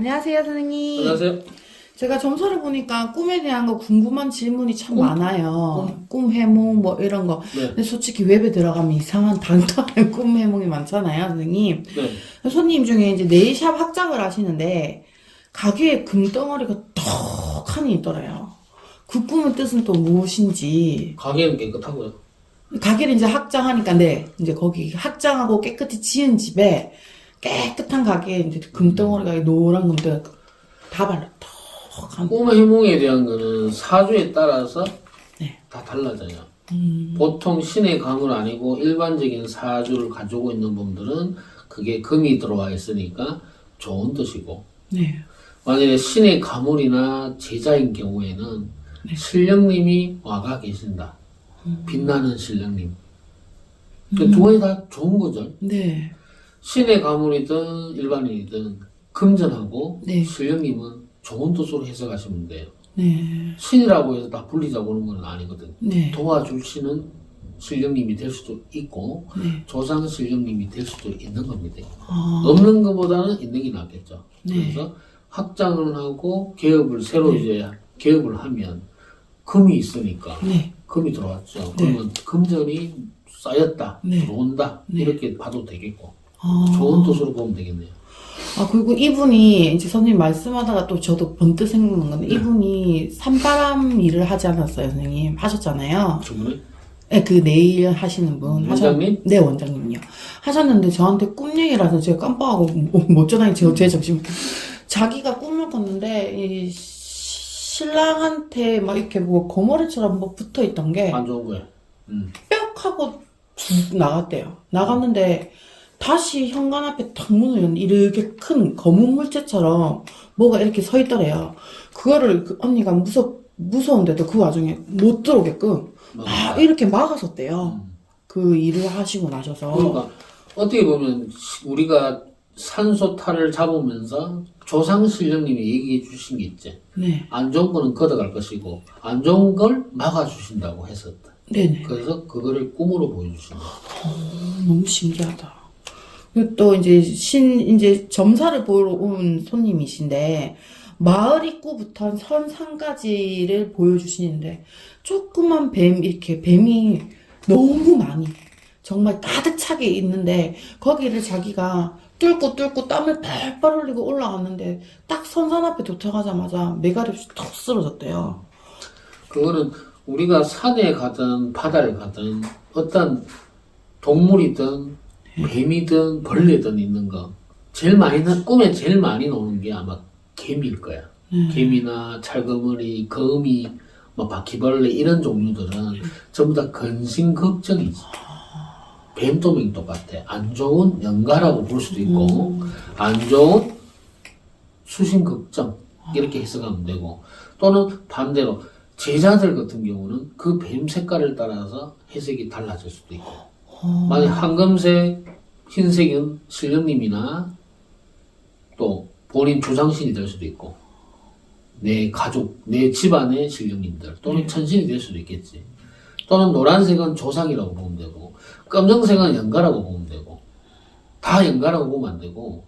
안녕하세요, 선생님. 안녕하세요. 제가 점서를 보니까 꿈에 대한 거 궁금한 질문이 참 많아요. 꿈 해몽 뭐 이런 거. 네. 근데 솔직히 웹에 들어가면 이상한 단단한 꿈 해몽이 많잖아요, 선생님. 네. 손님 중에 이제 네일샵 확장을 하시는데 가게에 금덩어리가 턱하니 있더래요. 그 꿈의 뜻은 또 무엇인지. 가게는 깨끗하고요. 가게를 이제 확장하니까 이제 거기 확장하고 깨끗이 지은 집에 깨끗한 가게에 이제 금덩어리가 노란 금덩어리 다 발라 턱한. 꿈의 해몽에 대한 거는 사주에 따라서 네. 다 달라져요. 보통 신의 가문 아니고 일반적인 사주를 가지고 있는 분들은 그게 금이 들어와 있으니까 좋은 뜻이고, 네. 만약에 신의 가문이나 제자인 경우에는 신령님이 와가 계신다. 빛나는 신령님. 그 두 가지 다 좋은 거죠. 네. 신의 가문이든 일반인이든 금전하고 네. 신령님은 좋은 뜻으로 해석하시면 돼요. 네. 신이라고 해서 다 불리자고 하는 건 아니거든. 네. 도와줄 신은 신령님이 될 수도 있고 네. 조상 신령님이 될 수도 있는 겁니다. 아. 없는 것보다는 있는 게 낫겠죠. 네. 그래서 확장을 하고 개업을 새로 이제 개업을 하면 금이 있으니까 네. 금이 들어왔죠. 네. 그러면 금전이 쌓였다, 네. 들어온다 네. 이렇게 봐도 되겠고 아. 좋은 뜻으로 보면 되겠네요. 아, 그리고 이분이 이제 선생님 말씀하다가 또 저도 번뜩 생각난 건데 이분이 산바람 일을 하지 않았어요, 선생님. 하셨잖아요. 주문에 네, 그 네일 하시는 분. 원장님? 네, 원장님요. 하셨는데 저한테 꿈 얘기라서 제가 깜빡하고 못 전화니 제 정신. 자기가 꿈을 꿨는데 이 신랑한테 막 이렇게 뭐 거머리처럼 뭐 붙어 있던 게 안 좋은 거예요. 뿅 하고 쭉 나갔대요. 나갔는데 다시 현관 앞에 탁 문을 열는데 이렇게 큰 검은 물체처럼 뭐가 이렇게 서 있더래요. 그거를 그 언니가 무서운데도 그 와중에 못 들어오게끔 막 이렇게 막았었대요. 그 일을 하시고 나셔서. 그러니까 어떻게 보면 우리가 산소탈을 잡으면서 조상 신령님이 얘기해 주신 게 있지. 네. 안 좋은 거는 걷어갈 것이고 안 좋은 걸 막아주신다고 했었다. 네네. 그래서 그거를 꿈으로 보여주신 거야. 너무 신기하다. 그리고 또 이제 점사를 보러 온 손님이신데 마을 입구부터 선상까지를 보여주시는데 조그만 이렇게 뱀이 너무 많이 정말 가득 차게 있는데 거기를 자기가 뚫고 땀을 펄펄 흘리고 올라갔는데 딱 선산 앞에 도착하자마자 메가리 없이 턱 쓰러졌대요. 그거는 우리가 산에 가든 바다를 가든 어떤 동물이든 뱀이든 벌레든 있는 거 꿈에 제일 많이 나오는 게 아마 개미일 거야. 개미나 찰거머리, 거미, 뭐 바퀴벌레 이런 종류들은 전부 다 근심 걱정이지. 뱀도맹 똑같아. 안 좋은 연가라고 볼 수도 있고 안 좋은 수신 걱정 이렇게 해석하면 되고 또는 반대로 제자들 같은 경우는 그 뱀 색깔을 따라서 해석이 달라질 수도 있고 만약 황금색, 흰색은 신령님이나 또 본인 조상신이 될 수도 있고 내 가족, 내 집안의 신령님들 또는 천신이 될 수도 있겠지. 또는 노란색은 조상이라고 보면 되고 검정색은 연가라고 보면 되고 다 연가라고 보면 안 되고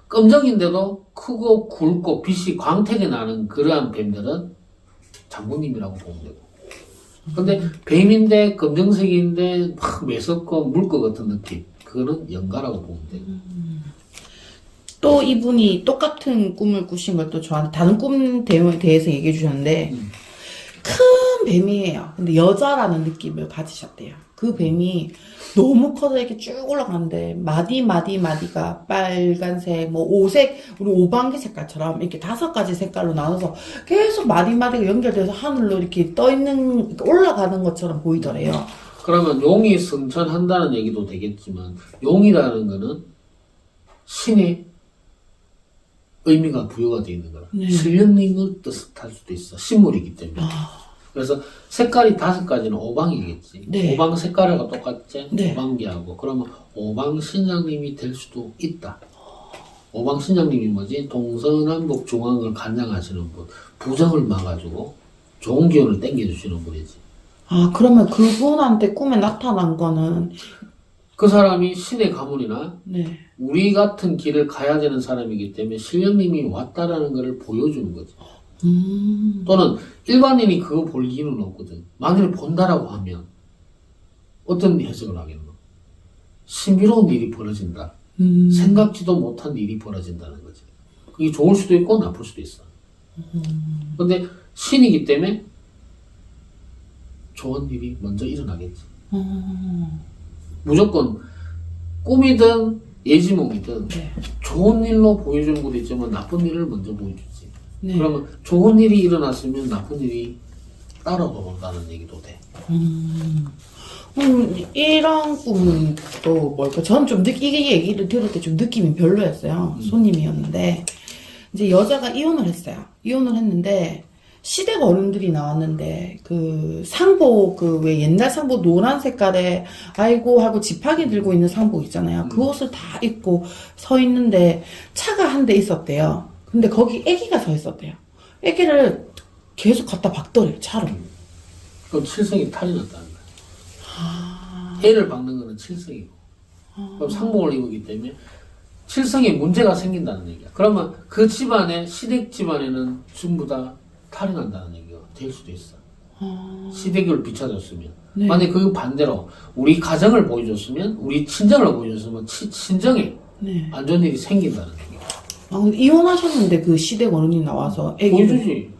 검정인데도 크고 굵고 빛이 광택이 나는 그러한 뱀들은 장군님이라고 보면 되고 근데 뱀인데 검정색인데 막 매섭고 물 것 같은 느낌 그거는 연가라고 보면 되고 또 이분이 똑같은 꿈을 꾸신 걸 또 저한테 다른 꿈 대해서 얘기해 주셨는데 큰 뱀이에요. 근데 여자라는 느낌을 가지셨대요. 그 뱀이 너무 커서 이렇게 쭉 올라가는데 마디가 빨간색, 뭐 오색, 우리 오방기 색깔처럼 이렇게 5가지 색깔로 나눠서 계속 마디가 연결돼서 하늘로 이렇게 떠 있는 올라가는 것처럼 보이더래요. 그러면 용이 승천한다는 얘기도 되겠지만 용이라는 거는 신의 의미가 부여가 되어 있는 거라. 신령님을 뜻할 수도 있어. 신물이기 때문에. 그래서 색깔이 5가지는 오방이겠지. 네. 오방 색깔하고 똑같지? 네. 오방기하고. 그러면 오방 신장님이 될 수도 있다. 오방 신장님이 뭐지? 동서남북 중앙을 관장하시는 분. 부정을 막아주고 좋은 기운을 땡겨주시는 분이지. 아, 그러면 그분한테 꿈에 나타난 거는 그 사람이 신의 가문이나 네. 우리 같은 길을 가야 되는 사람이기 때문에 신령님이 왔다라는 것을 보여주는 거지. 또는 일반인이 그거 볼 이유는 없거든. 만약에 본다라고 하면 어떤 해석을 하겠노? 신비로운 일이 벌어진다. 생각지도 못한 일이 벌어진다는 거지. 그게 좋을 수도 있고 나쁠 수도 있어. 근데 신이기 때문에 좋은 일이 먼저 일어나겠지. 무조건 꿈이든 예지몽이든 네. 좋은 일로 보여주는 것도 있지만 나쁜 일을 먼저 보여주지. 네. 그러면 좋은 일이 일어났으면 나쁜 일이 따라온다는 얘기도 돼. 이런 꿈은 또 뭘까? 저는 좀 이 얘기를 들을 때 좀 느낌이 별로였어요. 손님이었는데 이제 여자가 이혼을 했어요. 이혼을 했는데 시댁 어른들이 나왔는데 그 상복 그 왜 옛날 상복 노란 색깔에 아이고 하고 지팡이 들고 있는 상복 있잖아요. 그 옷을 다 입고 서 있는데 차가 한 대 있었대요. 근데 거기 애기가 서 있었대요. 애기를 계속 갖다 박더래요, 차로. 그럼 칠성이 탈이 났다는 거야. 애를 박는 거는 칠성이고. 그럼 상복을 입었기 때문에 칠성에 문제가 생긴다는 얘기야. 그러면 그 집안에 시댁 집안에는 전부 다 탈이 난다는 얘기가 될 수도 있어. 시댁을 비춰줬으면. 네. 만약에 그 반대로 우리 가정을 보여줬으면, 우리 친정을 보여줬으면 친정에 네. 안 좋은 일이 생긴다는 얘기야. 아, 근데 이혼하셨는데 그 시댁 어른이 나와서 애기를. 보여주지.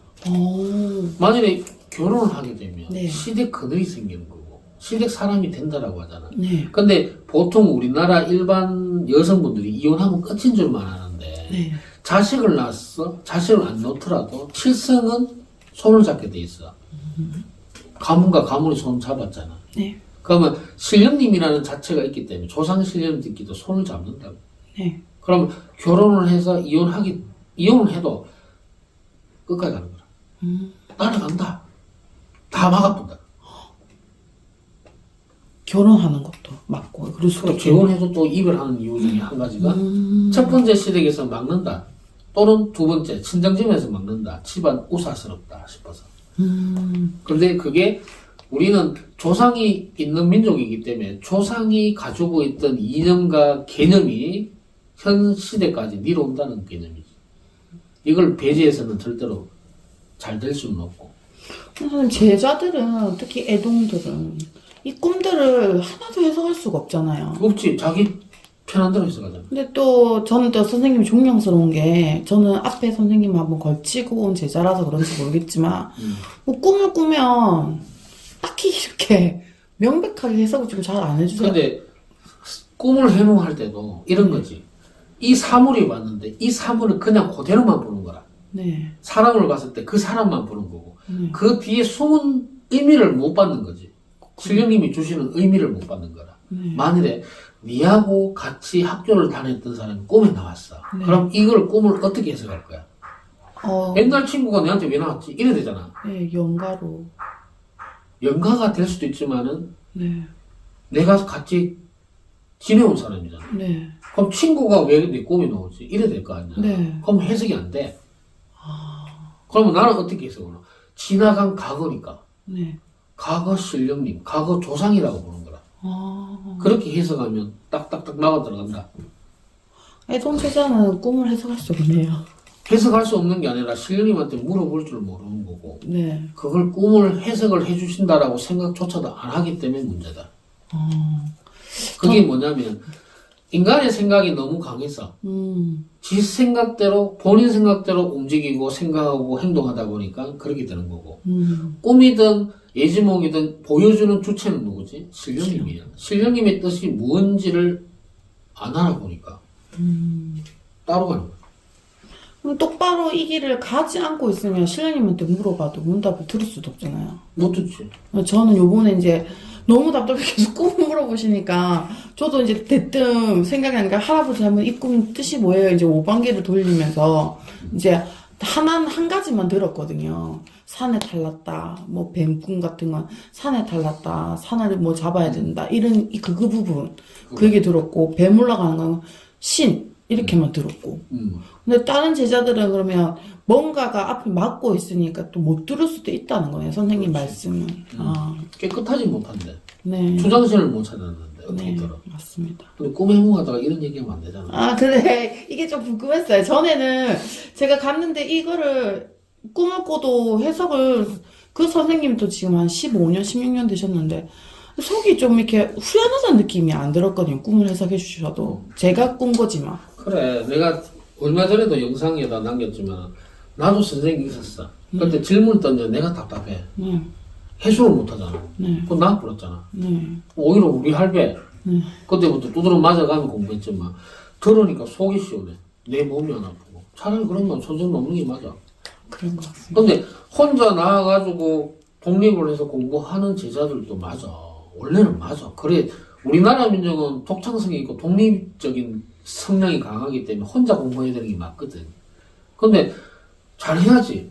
만약에 결혼을 하게 되면 네. 시댁 그늘이 생기는 거고 시댁 사람이 된다라고 하잖아. 네. 근데 보통 우리나라 일반 여성분들이 이혼하면 끝인 줄만 아는데 네. 자식을 낳았어? 자식을 안 놓더라도 칠성은 손을 잡게 돼 있어. 가문과 가문이 손을 잡았잖아. 네. 그러면 신령님이라는 자체가 있기 때문에 조상 신령님들끼리도 손을 잡는다고. 네. 그러면 결혼을 해서 이혼을 해도 끝까지 가는 거야. 따라간다. 다 막아본다. 결혼하는 것도 맞고 그럴 수도 그럼 있겠네요. 결혼해도 또 이별하는 이유 중에 한 가지가 첫 번째 시댁에서 막는다. 또는 두 번째 친정집에서 막는다. 집안 우사스럽다 싶어서. 그런데 그게 우리는 조상이 있는 민족이기 때문에 조상이 가지고 있던 이념과 개념이 현 시대까지 미뤄온다는 개념이지. 이걸 배제해서는 절대로 잘 될 수는 없고. 선생님, 제자들은 특히 애동들은 이 꿈들을 하나도 해석할 수가 없잖아요. 없지. 자기 편한 대로 해석하잖아. 근데 또 저는 또 선생님이 존경스러운 게 저는 앞에 선생님 한번 걸치고 온 제자라서 그런지 모르겠지만 뭐 꿈을 꾸면 딱히 이렇게 명백하게 해석을 좀 잘 안 해주세요. 근데 꿈을 해몽할 때도 이런 거지. 이 사물이 왔는데 이 사물은 그냥 그대로만 보는 거라. 네. 사람을 봤을 때 그 사람만 보는 거고 그 뒤에 숨은 의미를 못 받는 거지. 신령님이 주시는 의미를 못 받는 거라. 만일에 니하고 같이 학교를 다녔던 사람이 꿈에 나왔어. 네. 그럼 이걸 꿈을 어떻게 해석할 거야? 옛날 친구가 내한테 왜 나왔지? 이래 되잖아. 네, 연가로. 연가가 될 수도 있지만은 네. 내가 같이 지내온 사람이잖아. 네. 그럼 친구가 왜 내 꿈에 나오지? 이래 될 거 아니야. 네. 그럼 해석이 안 돼. 그러면 나는 어떻게 해석하나? 지나간 과거니까. 네. 과거 신령님, 과거 조상이라고 보는 거라. 그렇게 해석하면 딱딱딱 막아 들어간다. 애동 제자는 꿈을 해석할 수 없네요. 해석할 수 없는 게 아니라 신령님한테 물어볼 줄 모르는 거고 네. 그걸 꿈을 해석을 해주신다라고 생각조차도 안 하기 때문에 문제다. 그게 뭐냐면 인간의 생각이 너무 강해서 지 생각대로 본인 생각대로 움직이고 생각하고 행동하다 보니까 그렇게 되는 거고 꿈이든 예지몽이든 보여주는 주체는 누구지? 신령님이야. 신령님의 뜻이 무언지를 안 알아보니까 따로 가는 거야. 그럼 똑바로 이 길을 가지 않고 있으면 신랑님한테 물어봐도 문답을 들을 수도 없잖아요. 못 듣지. 저는 요번에 이제 너무 답답해 계속 꿈을 물어보시니까 저도 이제 대뜸 생각이 나니까 할아버지 한번 이 꿈 뜻이 뭐예요? 이제 5반기를 돌리면서 이제 한 가지만 들었거든요. 산에 탈났다. 뭐 뱀꿈 같은 건 산에 탈났다. 산을 뭐 잡아야 된다. 이런 그 부분 그 얘기 들었고 뱀 올라가는 건 신 이렇게만 들었고. 근데 다른 제자들은 그러면 뭔가가 앞에 막고 있으니까 또 못 들을 수도 있다는 거예요. 선생님 말씀은. 깨끗하지 못한데. 네. 주장신을 못 찾았는데. 되는데 어떻게 네, 들어? 맞습니다. 근데 꿈 해몽하다가 이런 얘기하면 안 되잖아. 아, 근데 이게 좀 궁금했어요. 전에는 제가 갔는데 이거를 꿈을 꿔도 해석을 그 선생님도 지금 한 15년, 16년 되셨는데 속이 좀 이렇게 후련하다는 느낌이 안 들었거든요. 꿈을 해석해 주셔도. 제가 꾼 거지만. 그래, 내가 얼마 전에도 영상에다 남겼지만 나도 선생님이 있었어. 근데 질문 던져 내가 답답해. 네, 해소를 못하잖아. 네, 그건 나 버렸잖아. 네. 오히려 우리 할배 그때부터 두드러 맞아가면 공부했지만 들으니까 속이 시원해. 내 몸이 안 아프고. 차라리 그런 건 손좀 넘는 게 맞아. 그런 것 같습니다. 근데 혼자 나와가지고 독립을 해서 공부하는 제자들도 맞아. 원래는 맞아. 그래, 우리나라 민족은 독창성이 있고 독립적인 성향이 강하기 때문에 혼자 공부해야 되는 게 맞거든. 근데 잘해야지.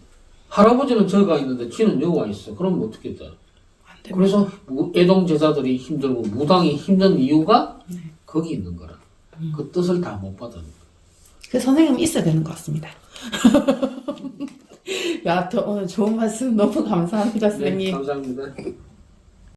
할아버지는 저가 있는데 지는 여기 와 있어. 그럼 어떻게 돼? 안 됩니다. 그래서 애동 제자들이 힘들고 무당이 힘든 이유가 거기 있는 거라. 그 뜻을 다 못 받은. 그 선생님이 있어야 되는 것 같습니다. 야, 오늘 좋은 말씀 너무 감사합니다, 네, 선생님. 감사합니다.